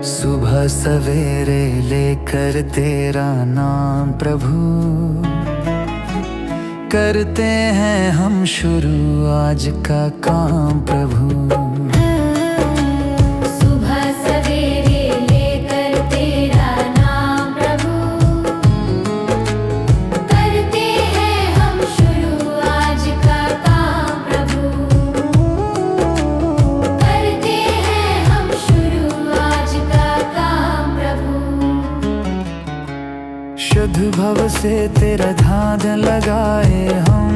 सुबह सवेरे लेकर तेरा नाम प्रभु, करते हैं हम शुरू आज का काम प्रभु। सुबह सवेरे लेकर तेरा नाम प्रभु, करते हैं हम शुरू आज का काम प्रभु। करते हैं हम शुरू आज का काम प्रभु। शुद्ध भव से तेरा ध्यान लगाए हम,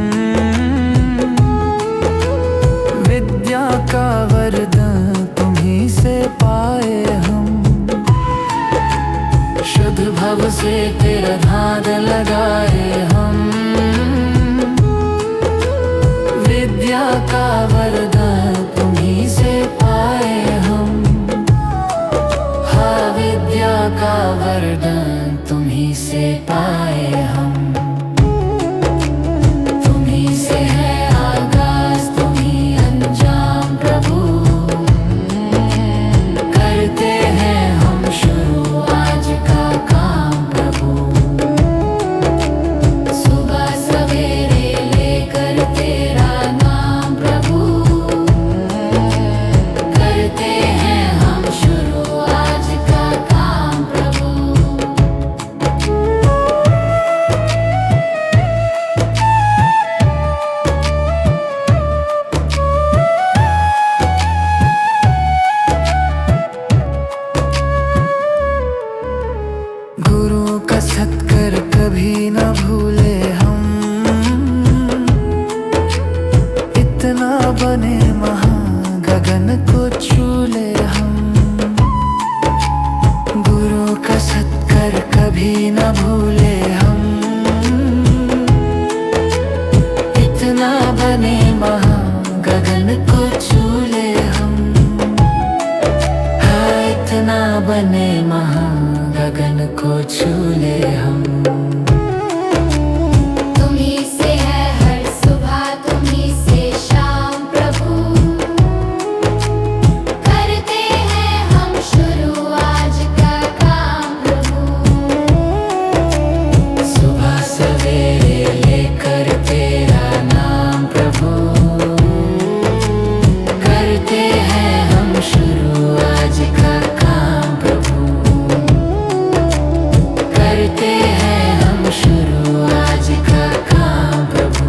विद्या का वरदान तुम्हीं से पाए हम। शुद्ध भव से तेरा ध्यान लगाए हम, विद्या का वरदान तुम्हीं से पाए हम। हाँ, विद्या का वरदान तुम्हीं से पाए हम। तुम्हीं से है आगाज, तुम्हीं अंजाम प्रभु, करते हैं हम शुरू आज का काम प्रभु। सुबह सवेरे लेकर तेरा नाम प्रभु, करते हैं हम शुरू आज का काम प्रभु। गुरु का सत्कर कभी न भूले हम, इतना बने महान गगन को छू ले हम। गुरु का सत्कर कभी न भूले हम, इतना बने महान गगन को छू ले हम। हाँ, इतना बने महान गगन को छू ले हम। तुम्हीं से है हर सुबह, तुम्हीं से शाम प्रभु, करते हैं हम शुरू आज का काम प्रभु। सुबह सवेरे लेकर तेरा नाम प्रभु, करते हैं हम शुरू आज का काम प्रभु। करते हैं हम शुरू आज का काम प्रभु।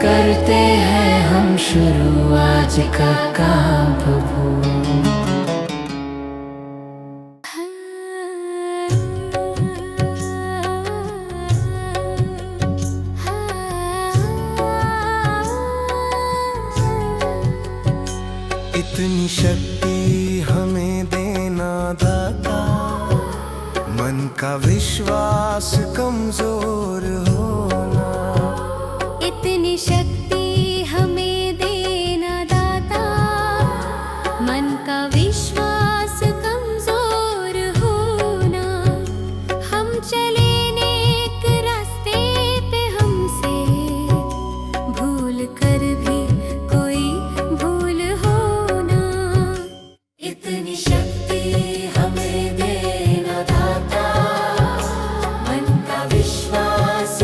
करते हैं हम शुरू आज का काम प्रभु। इतनी शक्ति हमें देना दाता, मन का विश्वास कमजोर होना। इतनी शक्ति हमें देना दाता, मन का विश्वास कमजोर होना। हम चले नेक रास्ते पे, हमसे भूल कर भी कोई भूल होना। इतनी शक्ति हमें देना दाता, मन का विश्वास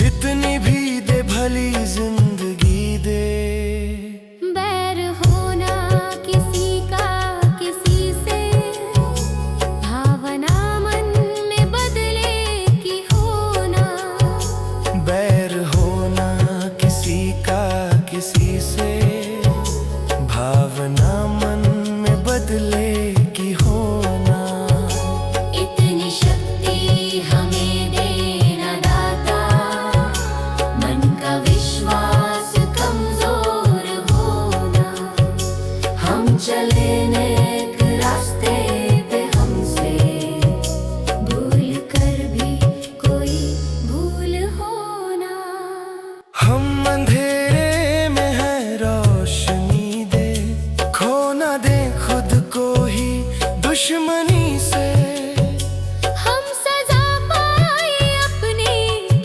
जितनी भी दे भली जिंदगी दे। बैर होना किसी का किसी से, भावना मन में बदले की होना। बैर होना किसी का किसी से, भावना मन में बदले की होना। इतनी शक्ति हमें देना दाता, मन का विश्वास कमजोर होना। हम चले नेक रास्ते पे, हमसे भूल कर भी कोई भूल होना। हम अंधेरे में है रोशनी दे, खो न दे खुद को ही दुश्मनी से। हम सजा पाए अपने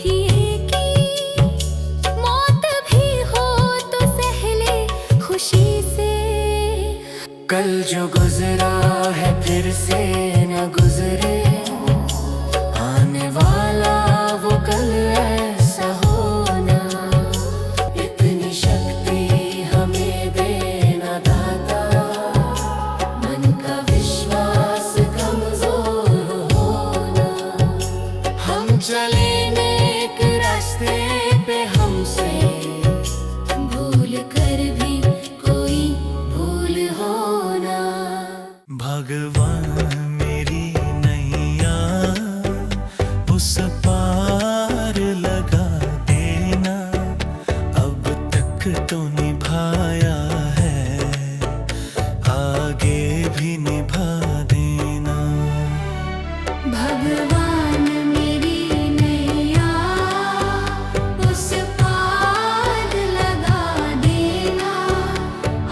किए की, मौत भी हो तो सह ले खुशी से। कल जो गुजरा है फिर से न गुजरे, आने वाला वो कल ऐसा होना। इतनी शक्ति हमें देना दाता, मन का विश्वास कमजोर होना। हम चले नेक रास्ते पे, हमसे भूल कर भी कोई भूल होना। भगवान मेरी नैया उस पार लगा देना, अब तक तो निभाया है, आगे भी निभा देना। भगवान मेरी नैया उस पार लगा देना,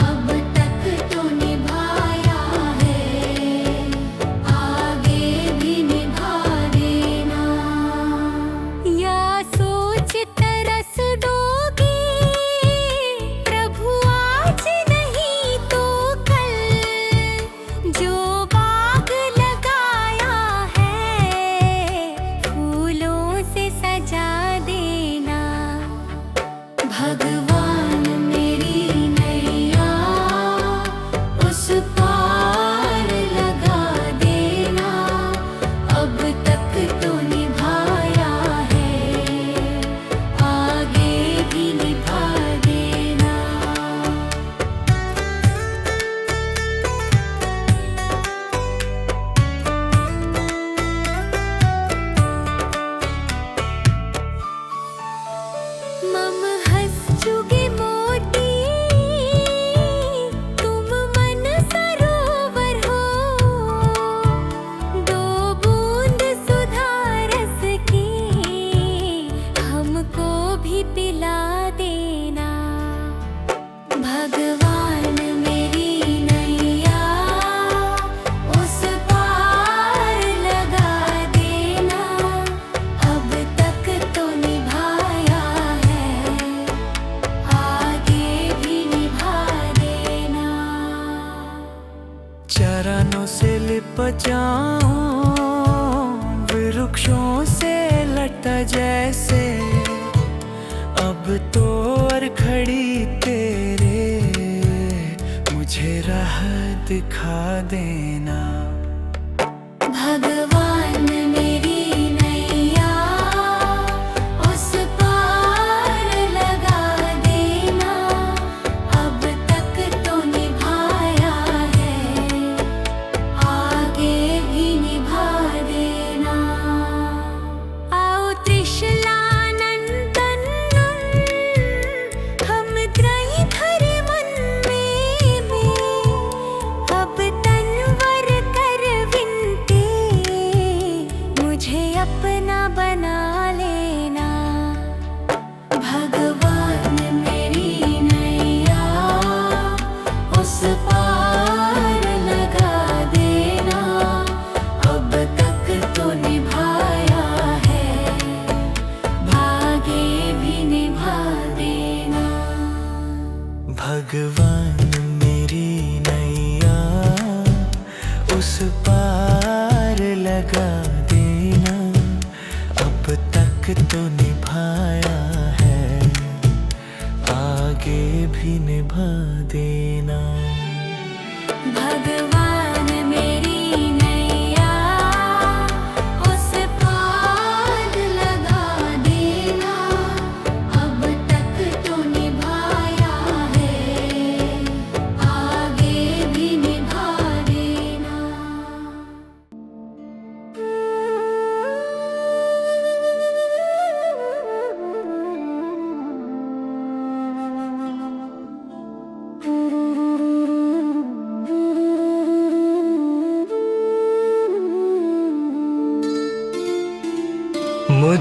अब तक तो निभाया है, आगे भी निभा देना। या सोच तरस दोगे प्रभु आज नहीं तो कल, जो बाग लगाया है फूलों से सजा देना। भगवान मेरी नैया उस पार लगा देना, अब तक तो निभाया है, आगे भी निभा देना। मम हंस चुगे मोती, तुम मन सरोवर हो। दो बूंद सुधा रस की हमको भी पिला देना। भगवान मेरी नैया उस पार लगा देना, अब तक तो निभाया है, आगे भी निभा देना। चरणों से लिपट जाऊं वृक्षों से लटा जैसे, अब तो और खड़ी तेरे मुझे राह दिखा देना। भगवान मेरी नैया उस पार लगा देना, अब तक तो निभाया है, आगे भी निभा देना। आओ त्रिशलानंदन हम त्रयी धरे मन में, अब तनवर कर विनती मुझे अपना बना लेना। भगवान मेरी नैया उस पार लगा देना, अब तक तो निभाया है, भागे भी निभा देना। भगवान मेरी नैया उस पार लगा देना, अब तक तो निभाया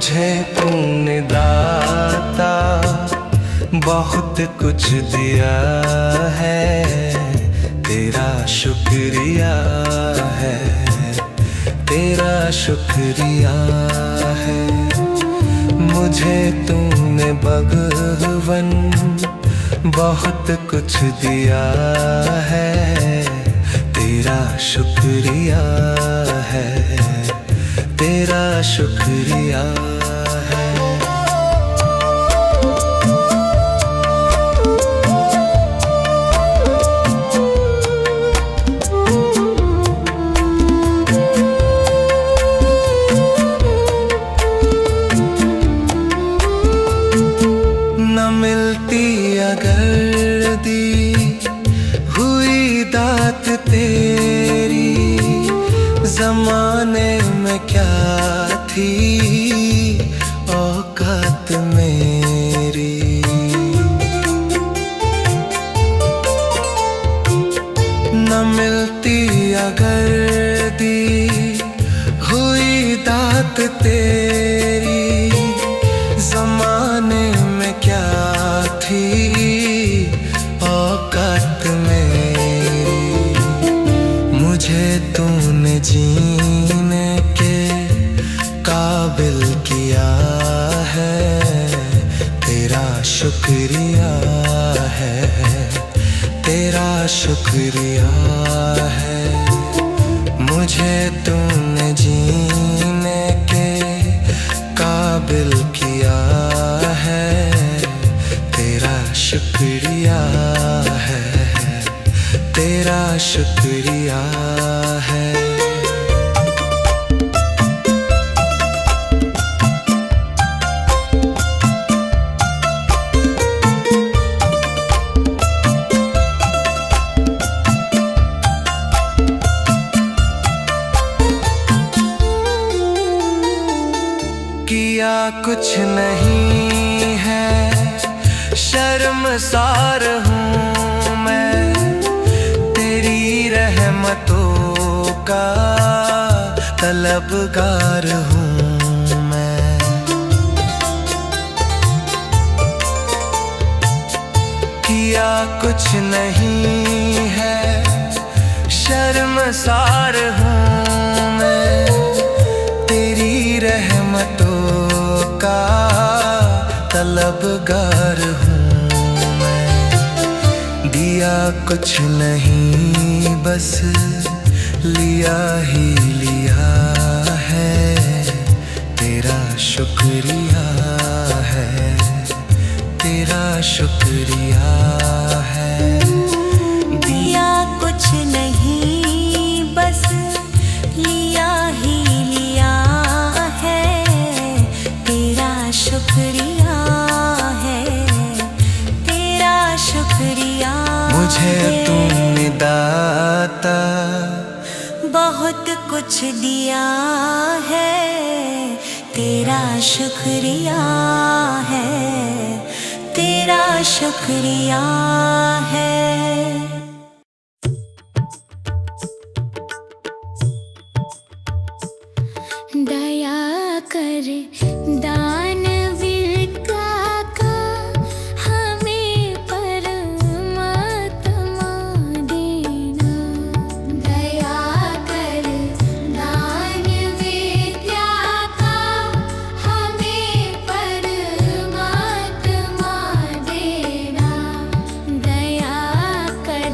मुझे तूने दाता बहुत कुछ दिया है, तेरा शुक्रिया है, तेरा शुक्रिया है। मुझे तूने भगवन बहुत कुछ दिया है, तेरा शुक्रिया है, तेरा शुक्रिया है। न मिलती अगर दी हुई दात तेरी, जमाने में क्या थी औकात मेरी। न मिलती अगर दी हुई दात तेरी, जमाने में क्या थी औकात मेरी। मुझे तूने जीने के काबिल किया है, तेरा शुक्रिया है, तेरा शुक्रिया है। मुझे तूने जीने के काबिल किया है, तेरा शुक्रिया है, तेरा शुक्रिया है। किया कुछ नहीं है, शर्मसार हूँ मैं, तेरी रहमतों का तलबगार हूँ मैं। किया कुछ नहीं है, शर्मसार हूँ मैं, तेरी रहमतों का तलबगार हूँ मैं। दिया कुछ नहीं बस लिया ही लिया है, तेरा शुक्रिया है, तेरा शुक्रिया है। दिया कुछ नहीं बस लिया ही लिया है, तेरा शुक्रिया है, तेरा शुक्रिया। मुझे तूने दाता बहुत कुछ दिया है, तेरा शुक्रिया है, तेरा शुक्रिया है। दया कर दानवीर का हमें परमात्मा देना। दया कर दानवीर का हमें परमात्मा देना। दया कर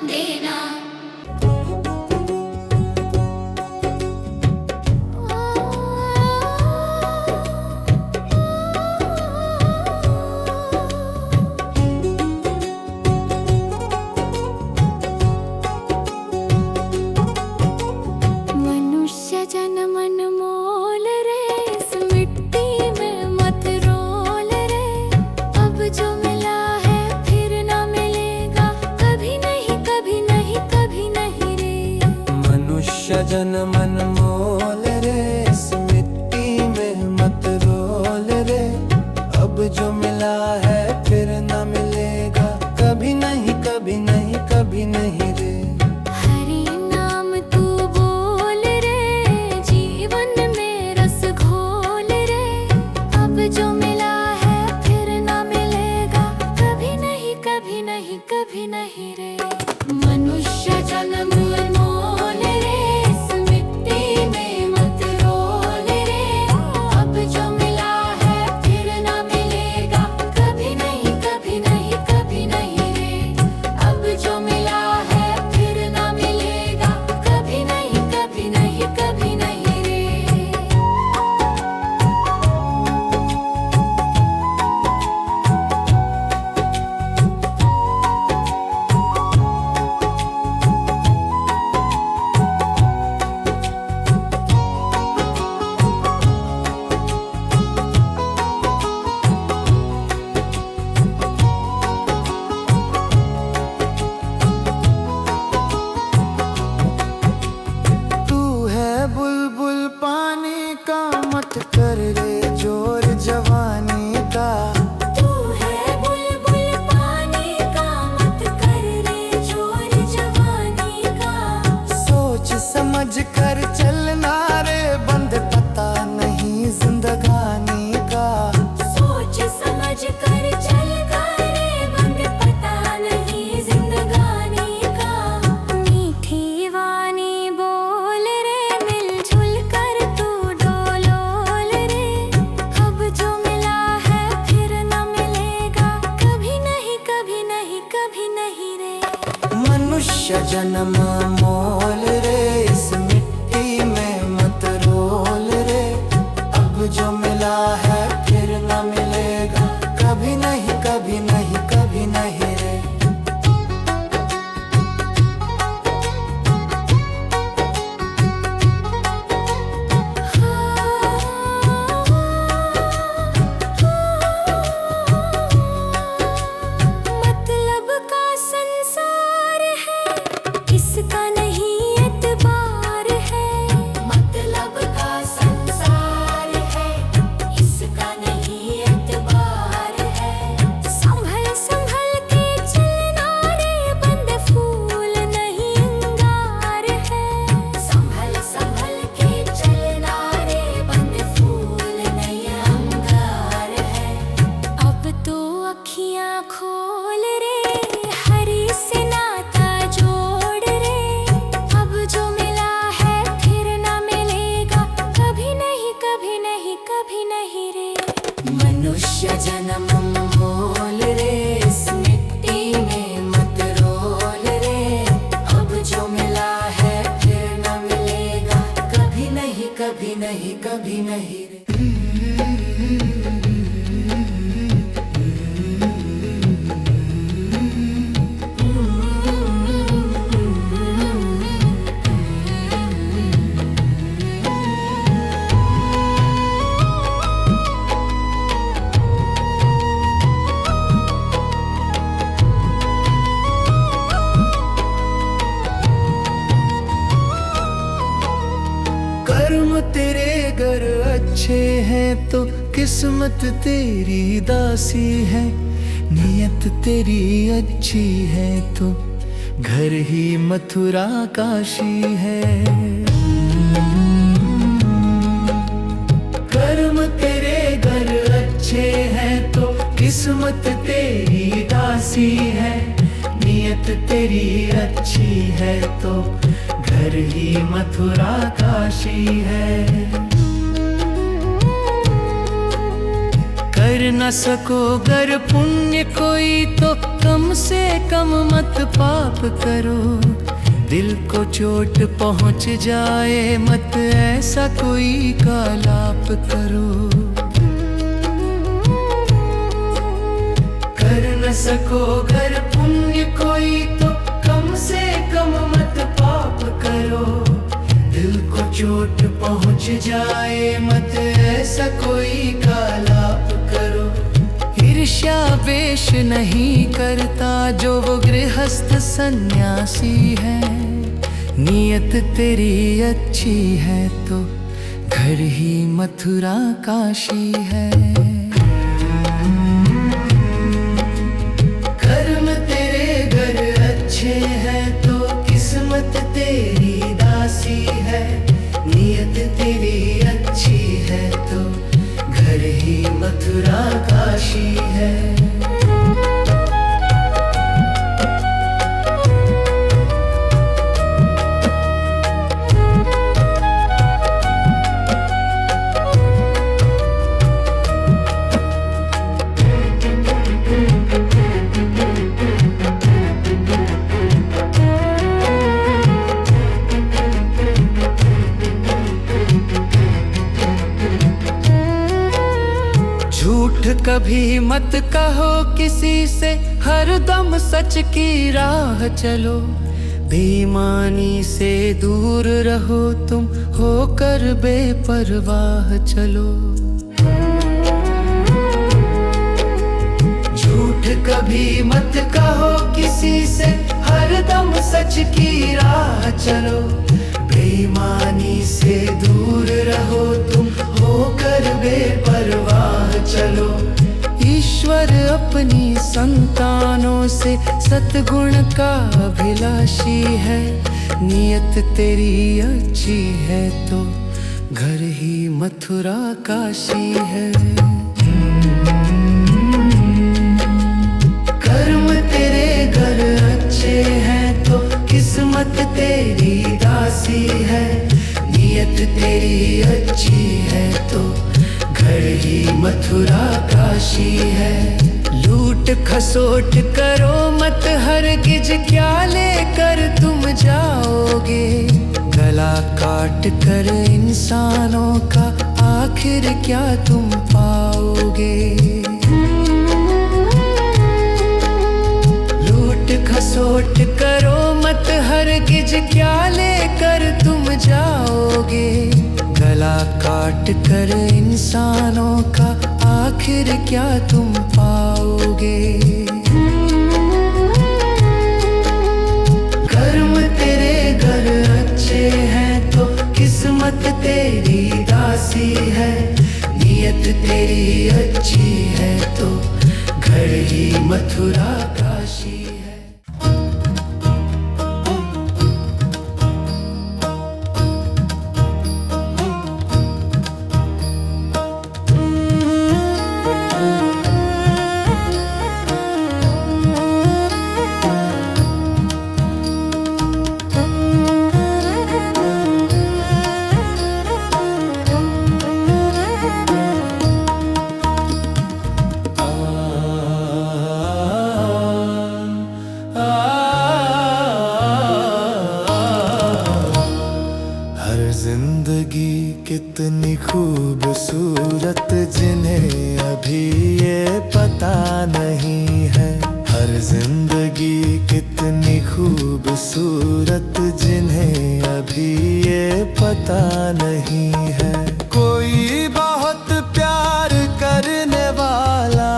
देना। मनुष्य जन्म अनमोल रे, इस मिट्टी में मत रोल रे। अब जो मिला है फिर ना मिलेगा, कभी नहीं कभी नहीं कभी नहीं रे। मनुष्य जन्म अनमोल रे, इस मिट्टी में मत रोल रे। अब जो मिला है फिर ना मिलेगा, कभी नहीं कभी नहीं कभी नहीं रे। हरि नाम तू बोल रे, जीवन में रस घोल रे। अब जो मिला है फिर ना मिलेगा, कभी नहीं कभी नहीं कभी नहीं रे। मनुष्य जन्म अनमोल रे, इस मिट्टी में मत रोल रे। अब जो मिला है फिर ना मिलेगा, कभी नहीं कभी नहीं कभी नहीं रे। अब जो मिला है फिर ना मिलेगा, कभी नहीं कभी नहीं कभी नहीं रे। तू है बुलबुल पानी का, मत कर रे जोर जवानी का। तू है बुलबुल पानी का, मत कर रे जोर जवानी का। सोच समझ कर चलना रे, बंद पता नहीं जिंदगानी का। सोच समझ कर चल करे, बंद पता नहीं जिंदगानी का। मीठी वाणी बोल रे, मिलजुल कर तू डोलोल रे। अब जो मिला है फिर न मिलेगा, कभी नहीं कभी नहीं कभी नहीं रे। मनुष्य जन्म मोल रे, इस मिट्टी में मत रोल रे। अब जो मिला है फिर न मिलेगा, कभी नहीं कभी नहीं कभी नहीं रे। मतलब का संसार है, इसका नहीं एतबार है। मतलब का संसार है, इसका नहीं एतबार है। संभल संभल के चलना रे, बंद फूल नहीं अंगार है। संभल संभल के चलना रे, बंद फूल नहीं अंगार है। अब तो अखियां खोल रे, हरि से नाता जोड़ रे। अब जो मिला है फिर ना मिलेगा, कभी नहीं कभी नहीं कभी नहीं रे। मनुष्य जन्म मोल रे, इस मिट्टी में मत रोल रे। अब जो मिला है फिर ना मिलेगा, कभी नहीं कभी नहीं कभी नहीं रे। कर्म तेरे घर अच्छे हैं तो किस्मत तेरी दासी है। नियत तेरी अच्छी है तो घर ही मथुरा काशी है। कर्म तेरे घर अच्छे हैं तो किस्मत तेरी दासी है। नियत तेरी अच्छी है तो घर ही मथुरा काशी है। कर न सको गर पुण्य कोई तो कम से कम मत पाप करो। दिल को चोट पहुंच जाए मत ऐसा कोई कालाप करो। कर न सको गर पुण्य कोई तो कम से कम मत पाप करो। दिल को चोट पहुंच जाए मत ऐसा कोई कालाप करो। ईर्ष्या वेश नहीं करता जो वो गृहस्थ सन्यासी है। नियत तेरी अच्छी है तो घर ही मथुरा काशी है। कर्म तेरे घर अच्छे हैं तो किस्मत तेरी दासी है। नियत तेरी अच्छी है तो घर ही मथुरा काशी है। झूठ कभी मत कहो किसी से, हरदम सच की राह चलो। बेईमानी से दूर रहो तुम, होकर बेपरवाह चलो। झूठ कभी मत कहो किसी से, हरदम सच की राह चलो। बेईमानी से दूर रहो तुम, होकर बेपरवाह चलो। ईश्वर अपनी संतानों से सद्गुण का अभिलाषी है। नियत तेरी अच्छी है तो घर ही मथुरा काशी है। कर्म तेरे घर अच्छे हैं तो किस्मत तेरी दासी है। नियत तेरी अच्छी है तो घर ही मथुरा काशी है। लूट खसोट करो मत हरगिज, क्या लेकर तुम जाओगे। गला काट कर इंसानों का आखिर क्या तुम पाओगे। लूट खसोट करो मत हरगिज, क्या लेकर तुम जाओगे। गला काट कर इंसानों का आखिर क्या तुम पाओगे। कर्म तेरे घर अच्छे हैं तो किस्मत तेरी दासी है। नियत तेरी अच्छी है तो घर ही मथुरा काशी है। जिंदगी कितनी खूबसूरत जिन्हें अभी ये पता नहीं है। हर जिंदगी कितनी खूबसूरत जिन्हें अभी ये पता नहीं है। कोई बहुत प्यार करने वाला,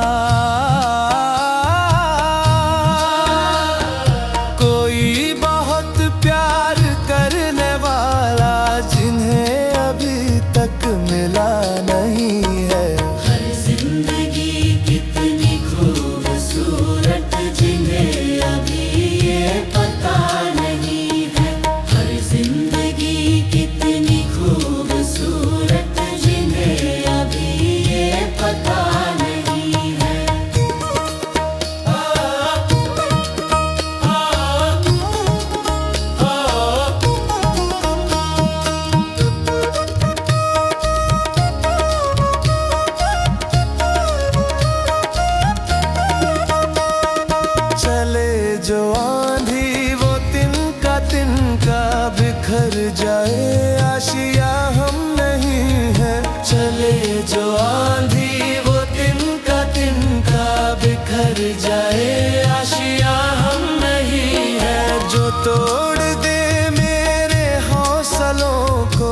कोई बहुत प्यार करने वाला जिन्हें अभी तक मिला नहीं है। हर जिंदगी कितनी खूबसूरत जिन्हें अभी ये पता नहीं है। हर जिंदगी कितनी खूबसूरत आंधी वो तिनका बिखर जाए, आशिया हम नहीं है। चले जो आंधी वो तिनका बिखर जाए, आशिया हम नहीं है। जो तोड़ दे मेरे हौसलों को,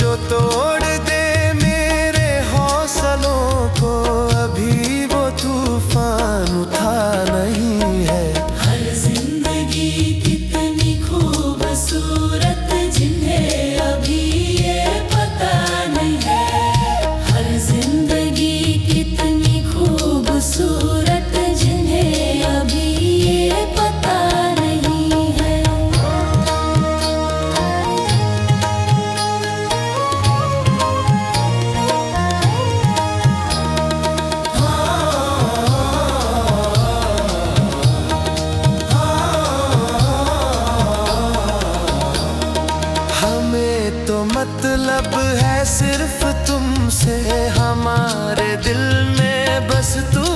जो तोड़ दे मेरे हौसलों को, अभी वो तूफान उठा नहीं है। हर जिंदगी कितनी खूबसूरत जिन्हें अभी ये पता नहीं है। हर जिंदगी कितनी खूबसूरत जिन्हें अभी ये पता नहीं है। हमें तो मतलब है सिर्फ तुमसे, हमारे दिल में बस तू